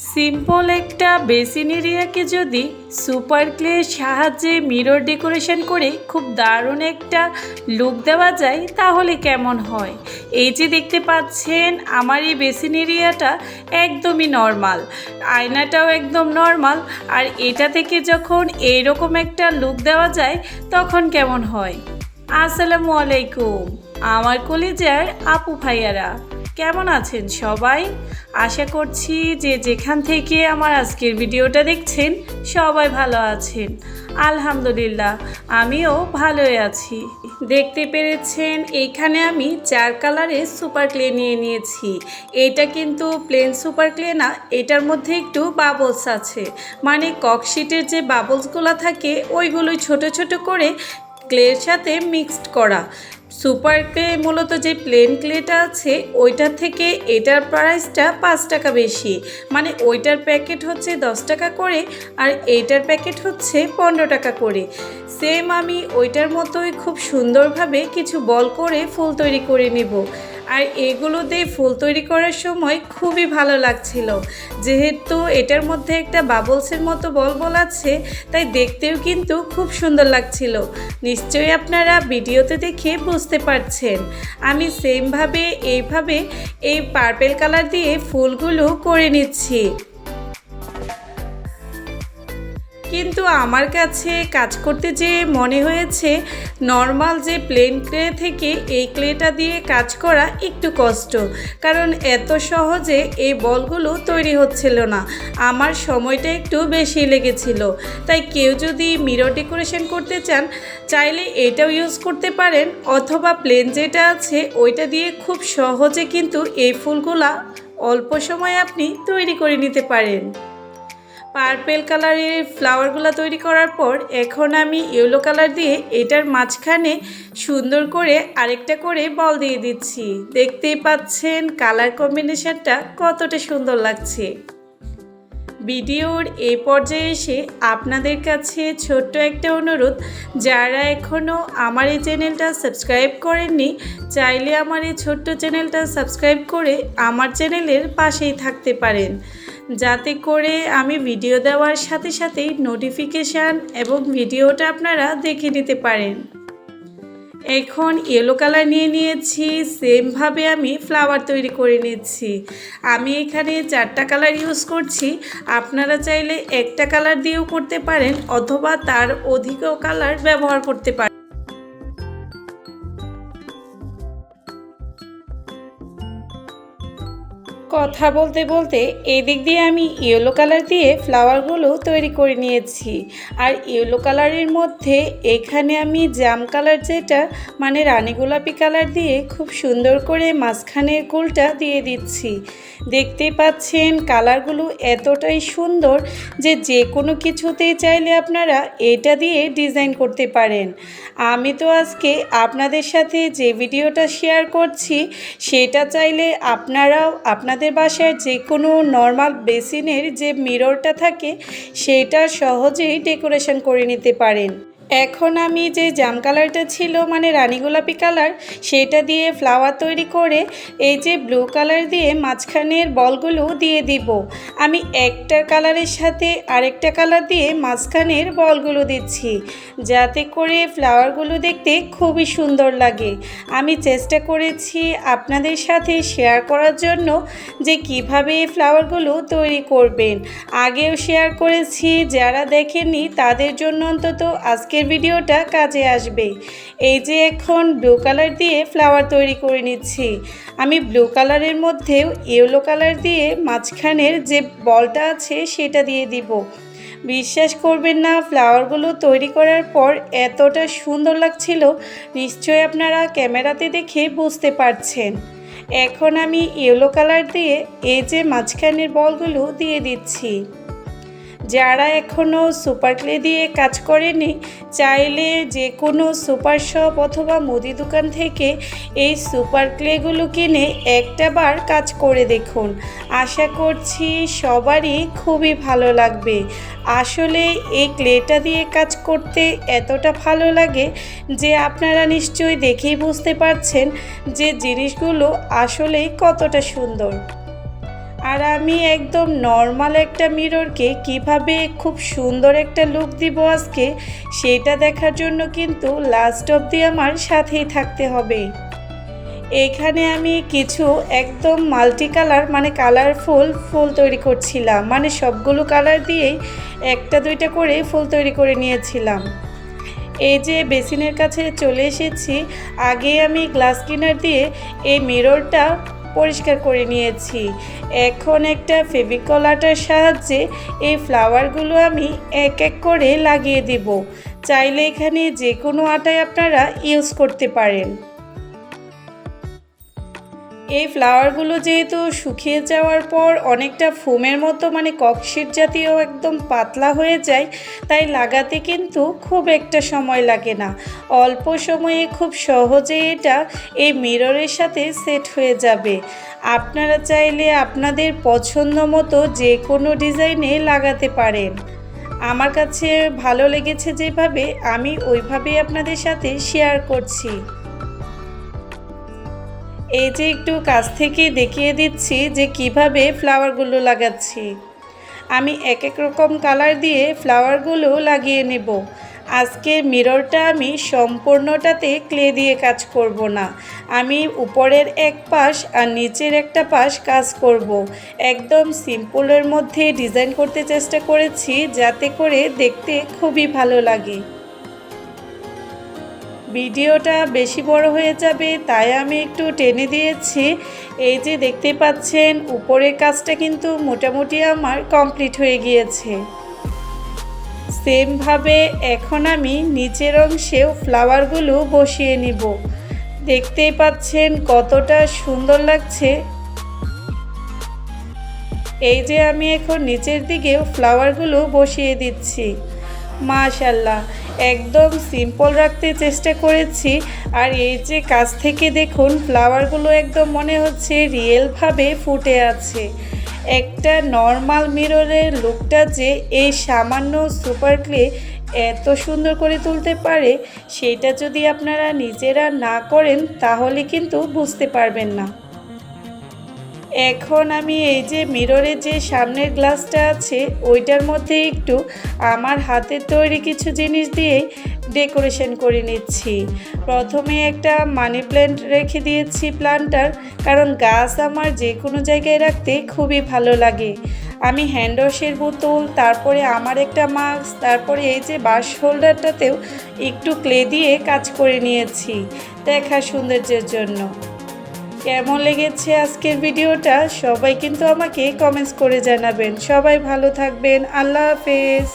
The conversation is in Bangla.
সিম্পল একটা বেসিন এরিয়াকে যদি সুপার ক্লের সাহায্যে মিরর ডেকোরেশন করে খুব দারুণ একটা লুক দেওয়া যায় তাহলে কেমন হয়। এই যে দেখতে পাচ্ছেন আমার এই বেসিন এরিয়াটা একদমই নর্মাল, আয়নাটাও একদম নর্মাল, আর এটা থেকে যখন এইরকম একটা লুক দেওয়া যায় তখন কেমন হয়। আসসালামু আলাইকুম আমার কলিজার আপু ভাইয়ারা, কেমন আছেন সবাই? আশা করছি যে যেখান থেকে আমার আজকের ভিডিওটা দেখছেন সবাই ভালো আছেন। আলহামদুলিল্লাহ আমিও ভালোই আছি। দেখতে পেরেছেন এইখানে আমি 4 কালারের সুপার ক্লে নিয়ে নিয়েছি। এটা কিন্তু প্লেন সুপার ক্লে না, এটার মধ্যে একটু বাবলস আছে, মানে ককশিটের যে বাবলসগুলো থাকে ওইগুলোই ছোট ছোট করে ক্লের সাথে মিক্সড করা। সুপার ক্লে মূলত যে প্লেন ক্লেটা আছে ওইটার থেকে এটার প্রাইসটা 5 টাকা বেশি, মানে ওইটার প্যাকেট হচ্ছে 10 টাকা করে আর এইটার প্যাকেট হচ্ছে 15 টাকা করে। সেম আমি ওইটার মতোই খুব সুন্দরভাবে কিছু বল করে ফুল তৈরি করে নিব। আর এগুলো দিয়ে ফুল তৈরি করার সময় খুবই ভালো লাগছিল, যেহেতু এটার মধ্যে একটা বাবলসের মতো বল আছে তাই দেখতেও কিন্তু খুব সুন্দর লাগছিল। নিশ্চয়ই আপনারা ভিডিওতে দেখে বুঝতে পারছেন। আমি সেমভাবে এইভাবে এই পার্পেল কালার দিয়ে ফুলগুলো করে নিচ্ছি। কিন্তু আমার কাছে কাজ করতে যে মনে হয়েছে নর্মাল যে প্লেন ক্লে থেকে এই ক্লেটা দিয়ে কাজ করা একটু কষ্ট, কারণ এত সহজে এই বলগুলো তৈরি হচ্ছিল না। আমার সময়টা একটু বেশি লেগেছিল। তাই কেউ যদি মিরর ডেকোরেশন করতে চান চাইলে এটাও ইউজ করতে পারেন, অথবা প্লেন যেটা আছে ওইটা দিয়ে খুব সহজে কিন্তু এই ফুলগুলা অল্প সময়ে আপনি তৈরি করে নিতে পারেন। পার্পেল কালারের ফ্লাওয়ারগুলো তৈরি করার পর এখন আমি ইয়েলো কালার দিয়ে এটার মাঝখানে সুন্দর করে আরেকটা করে বল দিয়ে দিচ্ছি। দেখতেই পাচ্ছেন কালার কম্বিনেশনটা কতটা সুন্দর লাগছে। ভিডিওর এই পর্যায়ে এসে আপনাদের কাছে ছোট্ট একটা অনুরোধ, যারা এখনও আমার এই চ্যানেলটা সাবস্ক্রাইব করেননি চাইলে আমার এই ছোট্ট চ্যানেলটা সাবস্ক্রাইব করে আমার চ্যানেলের পাশেই থাকতে পারেন, যাতে করে আমি ভিডিও দেওয়ার সাথে সাথেই নোটিফিকেশান এবং ভিডিওটা আপনারা দেখে নিতে পারেন। এখন ইয়েলো কালার নিয়ে নিয়েছি, সেমভাবে আমি ফ্লাওয়ার তৈরি করে নিচ্ছি। আমি এখানে 4টা কালার ইউজ করছি, আপনারা চাইলে একটা কালার দিয়েও করতে পারেন অথবা তার অধিকও কালার ব্যবহার করতে পারেন। কথা বলতে বলতে এদিক দিয়ে আমি ইয়েলো কালার দিয়ে ফ্লাওয়ারগুলো তৈরি করে নিয়েছি। আর ইয়েলো কালারের মধ্যে এখানে আমি জাম কালার যেটা মানে রানী গোলাপি কালার দিয়ে খুব সুন্দর করে মাঝখানের গোলটা দিয়ে দিচ্ছি। দেখতেই পাচ্ছেন কালারগুলো এতটাই সুন্দর যে যে কোনো কিছুতেই চাইলে আপনারা এটা দিয়ে ডিজাইন করতে পারেন। আমি তো আজকে আপনাদের সাথে যে ভিডিওটা শেয়ার করছি সেটা চাইলে আপনারাও আপনাদের বাসায় যে কোনো নর্মাল বেসিনের যে মিররটা থাকে সেটা সহজেই ডেকোরেশন করে নিতে পারেন। এখন আমি যে জাম কালারটা ছিল মানে রানী গোলাপি কালার সেটা দিয়ে ফ্লাওয়ার তৈরি করে এই যে ব্লু কালার দিয়ে মাঝখানের বলগুলো দিয়ে দিব। আমি একটা কালারের সাথে আরেকটা কালার দিয়ে মাঝখানের বলগুলো দিচ্ছি, যাতে করে ফ্লাওয়ারগুলো দেখতে খুবই সুন্দর লাগে। আমি চেষ্টা করেছি আপনাদের সাথে শেয়ার করার জন্য যে কিভাবে এই ফ্লাওয়ারগুলো তৈরি করবেন। আগেও শেয়ার করেছি, যারা দেখেননি তাদের জন্য অন্তত আজকে ভিডিওটা কাজে আসবে। এই যে এখন ব্লু কালার দিয়ে ফ্লাওয়ার তৈরি করে নিচ্ছি। আমি ব্লু কালারের মধ্যেও ইয়েলো কালার দিয়ে মাঝখানের যে বলটা আছে সেটা দিয়ে দিব। বিশ্বাস করবেন না, ফ্লাওয়ারগুলো তৈরি করার পর এতটা সুন্দর লাগছিল, নিশ্চয়ই আপনারা ক্যামেরাতে দেখে বুঝতে পারছেন। এখন আমি ইয়েলো কালার দিয়ে এই যে মাঝখানের বলগুলো দিয়ে দিচ্ছি। যারা এখনও সুপার ক্লে দিয়ে কাজ করেনি চাইলে যে কোনো সুপার শপ অথবা মুদি দোকান থেকে এই সুপার ক্লেগুলো কিনে একটা বার কাজ করে দেখুন। আশা করছি সবারই খুবই ভালো লাগবে। আসলে এই ক্লেটা দিয়ে কাজ করতে এতটা ভালো লাগে যে আপনারা নিশ্চয়ই দেখেই বুঝতে পারছেন যে জিনিসগুলো আসলেই কতটা সুন্দর। আর আমি একদম নর্মাল একটা মিররকে কিভাবে খুব সুন্দর একটা লুক দিব আজকে, সেটা দেখার জন্য কিন্তু লাস্ট অবধি আমার সাথেই থাকতে হবে। এখানে আমি কিছু একদম মাল্টি কালার মানে কালারফুল ফুল তৈরি করছিলাম, মানে সবগুলো কালার দিয়েই একটা দুইটা করে ফুল তৈরি করে নিয়েছিলাম। এই যে বেসিনের কাছে চলে এসেছি, আগে আমি গ্লাস ক্লিনার দিয়ে এই মিররটা পরিষ্কার করে নিয়েছি। এখন একটা ফেভিকল আটার সাহায্যে এই ফ্লাওয়ারগুলো আমি এক এক করে লাগিয়ে দিব। চাইলে এখানে যে কোনো আটাই আপনারা ইউজ করতে পারেন। এই ফ্লাওয়ারগুলো যেহেতু শুকিয়ে যাওয়ার পর অনেকটা ফোমের মতো মানে ককশিট জাতীয় একদম পাতলা হয়ে যায়, তাই লাগাতে কিন্তু খুব একটা সময় লাগে না। অল্প সময়ে খুব সহজে এটা এই মিররের সাথে সেট হয়ে যাবে। আপনারা চাইলে আপনাদের পছন্দ মতো যে কোনো ডিজাইনে লাগাতে পারেন। আমার কাছে ভালো লেগেছে যেভাবে, আমি ওইভাবেই আপনাদের সাথে শেয়ার করছি। এই যে একটু কাছ থেকে দেখিয়ে দিচ্ছি যে কিভাবে ফ্লাওয়ারগুলো লাগাচ্ছি। আমি এক এক রকম কালার দিয়ে ফ্লাওয়ারগুলো লাগিয়ে নেব। আজকের মিররটা আমি সম্পূর্ণটাতে ক্লে দিয়ে কাজ করব না, আমি উপরের এক পাশ আর নিচের একটা পাশ কাজ করব। একদম সিম্পলের মধ্যে ডিজাইন করতে চেষ্টা করেছি যাতে করে দেখতে খুবই ভালো লাগে। ভিডিওটা বেশি বড় হয়ে যাবে তাই আমি একটু টেনে দিয়েছি। এই যে দেখতে পাচ্ছেন উপরের কাজটা কিন্তু মোটামুটি আমার কমপ্লিট হয়ে গিয়েছে। সেমভাবে এখন আমি নিচের অংশেও ফ্লাওয়ারগুলো বসিয়ে নিব। দেখতেই পাচ্ছেন কতটা সুন্দর লাগছে। এই যে আমি এখন নিচের দিকেও ফ্লাওয়ারগুলো বসিয়ে দিচ্ছি। মাশাআল্লাহ, একদম সিম্পল রাখতে চেষ্টা করেছি। আর এই যে কাছ থেকে দেখুন ফ্লাওয়ারগুলো একদম মনে হচ্ছে রিয়েলভাবে ফুটে আছে। একটা নর্মাল মিররের লুকটা যে এই সামান্য সুপার ক্লে এত সুন্দর করে তুলতে পারে, সেটা যদি আপনারা নিজেরা না করেন তাহলে কিন্তু বুঝতে পারবেন না। এখন আমি এই যে মিররের যে সামনের গ্লাসটা আছে ওইটার মধ্যে একটু আমার হাতের তৈরি কিছু জিনিস দিয়ে ডেকোরেশন করে নিচ্ছি। প্রথমে একটা মানি প্ল্যান্ট রেখে দিয়েছি প্ল্যান্টার, কারণ গাছ আমার যে কোনো জায়গায় রাখতে খুবই ভালো লাগে। আমি হ্যান্ড ওয়াশের বোতল, তারপরে আমার একটা মাস্ক, তারপরে এই যে বাস হোল্ডারটাতেও একটু ক্লে দিয়ে কাজ করে নিয়েছি দেখা সৌন্দর্যের জন্য। কেমন লেগেছে আজকের ভিডিওটা সবাই কিন্তু আমাকে কমেন্টস করে জানাবেন। সবাই ভালো থাকবেন। আল্লাহ হাফেজ।